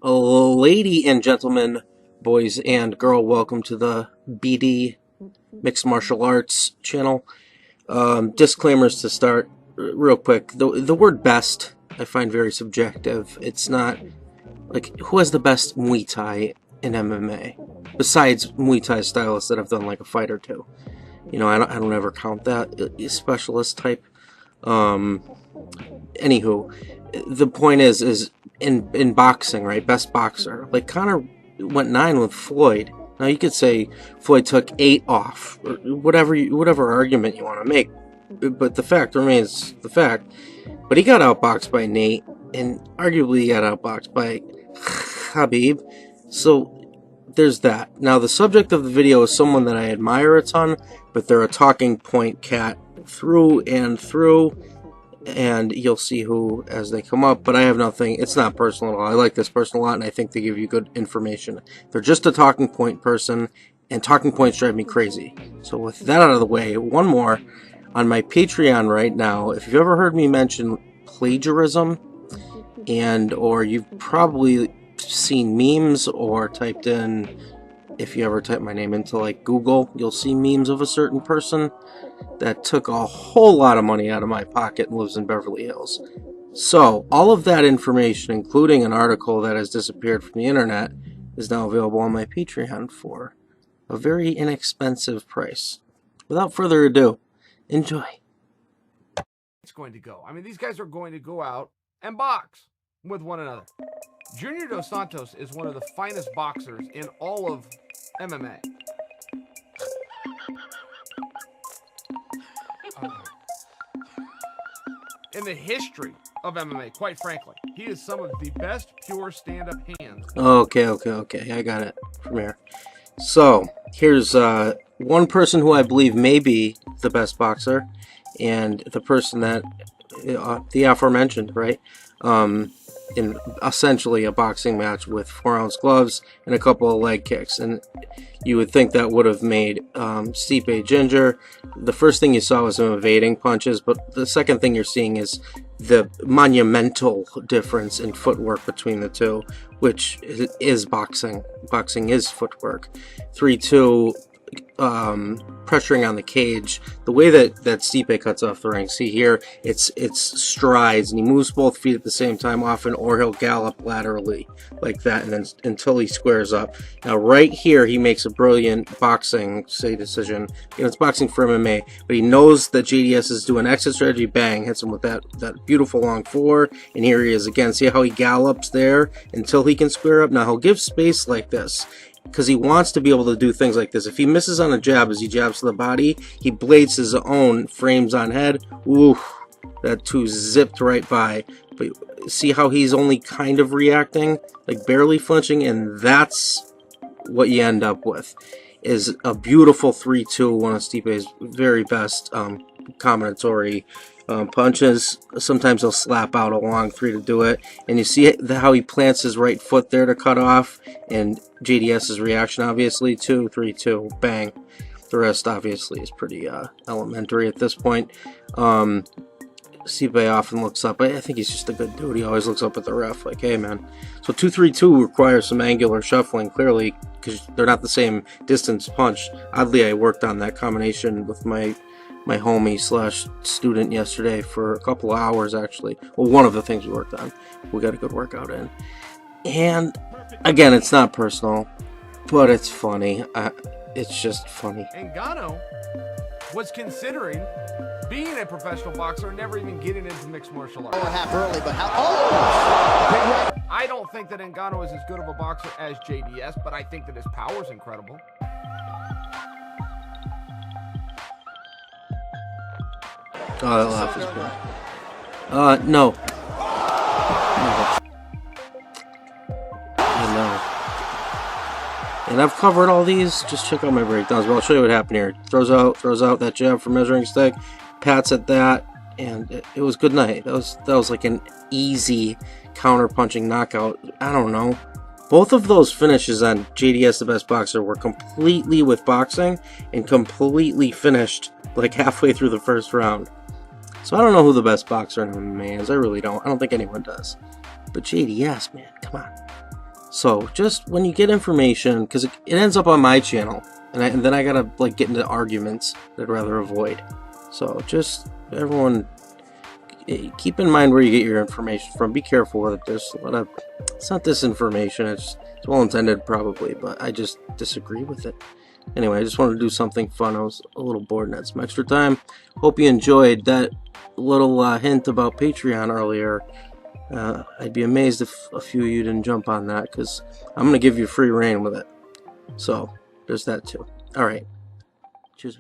Lady and gentlemen, boys and girl, welcome to the BD Mixed Martial Arts channel. Disclaimers to start real quick. The word best I find very subjective. It's not like who has the best Muay Thai in MMA besides Muay Thai stylists that have done like a fight or two. You know, I don't ever count that specialist type. Anywho, the point is in boxing, right? Best boxer. Like Conor went 9 with Floyd. Now you could say Floyd took 8 off, or whatever argument you want to make, but the fact remains the fact. But he got outboxed by Nate, and arguably he got outboxed by Khabib. So there's that. Now the subject of the video is someone that I admire a ton, but they're a talking point cat through and through. And you'll see who as they come up, but I have nothing. It's not personal at all. I like this person a lot, and I think they give you good information. They're just a talking point person, and talking points drive me crazy. So with that out of the way, one more. On my Patreon right now, if you've ever heard me mention plagiarism, or you've probably seen memes or typed in, if you ever type my name into like Google, you'll see memes of a certain person that took a whole lot of money out of my pocket and lives in Beverly Hills. So, all of that information, including an article that has disappeared from the internet, is now available on my Patreon for a very inexpensive price. Without further ado, enjoy. It's going to go. I mean, these guys are going to go out and box with one another. Junior Dos Santos is one of the finest boxers in all of MMA. In the history of MMA, quite frankly, he is some of the best pure stand-up hands. Okay, I got it from here. So, here's one person who I believe may be the best boxer, and the person that, the aforementioned, right? In essentially a boxing match with 4-ounce gloves and a couple of leg kicks, and you would think that would have made Stipe ginger. The first thing you saw was him evading punches, but the second thing you're seeing is the monumental difference in footwork between the two, which is boxing. Boxing is footwork. 3-2, pressuring on the cage. The way that Stipe cuts off the ring, see here, it's strides, and he moves both feet at the same time often, or he'll gallop laterally like that, and then until he squares up. Now right here he makes a brilliant boxing decision. You know, it's boxing for MMA, but he knows that JDS is doing exit strategy. Bang, hits him with that beautiful long four, and here he is again. See how he gallops there until he can square up. Now he'll give space like this because he wants to be able to do things like this. If he misses on a jab as he jabs to the body, he blades his own frames on head. Ooh, that 2 zipped right by. But see how he's only kind of reacting, like barely flinching, and that's what you end up with, is a beautiful 3-2, one of Stipe's very best combinatory punches. Sometimes he'll slap out a long 3 to do it, and you see how he plants his right foot there to cut off, and JDS's reaction obviously. 2, 3-2, bang. The rest obviously is pretty elementary at this point. Stipe often looks up. I think he's just a good dude. He always looks up at the ref like, hey man. So 2-3-2 requires some angular shuffling, clearly, because they're not the same distance punch. Oddly, I worked on that combination with my homie slash student yesterday for a couple of hours, actually. Well, one of the things we worked on. We got a good workout in. And again, it's not personal, but it's funny. It's just funny. Ngannou was considering being a professional boxer, never even getting into mixed martial arts. Half early, but how? I don't think that Ngannou is as good of a boxer as JDS, but I think that his power is incredible. Oh, that laugh is good. No. I know. And I've covered all these. Just check out my breakdowns. But I'll show you what happened here. Throws out that jab for measuring stick. Pats at that, and it was good night. That was like an easy counter-punching knockout. I don't know. Both of those finishes on JDS, the best boxer, were completely with boxing and completely finished like halfway through the first round. So I don't know who the best boxer in MMA is. I really don't. I don't think anyone does. But JDS, man, come on. So just when you get information, because it ends up on my channel, and then I gotta like get into arguments that I'd rather avoid. So just everyone, keep in mind where you get your information from. Be careful with it. There's a lot of, it's not disinformation. It's well intended probably, but I just disagree with it. Anyway, I just wanted to do something fun. I was a little bored and had some extra time. Hope you enjoyed that little hint about Patreon earlier. I'd be amazed if a few of you didn't jump on that, because I'm going to give you free reign with it. So, there's that too. Alright. Cheers.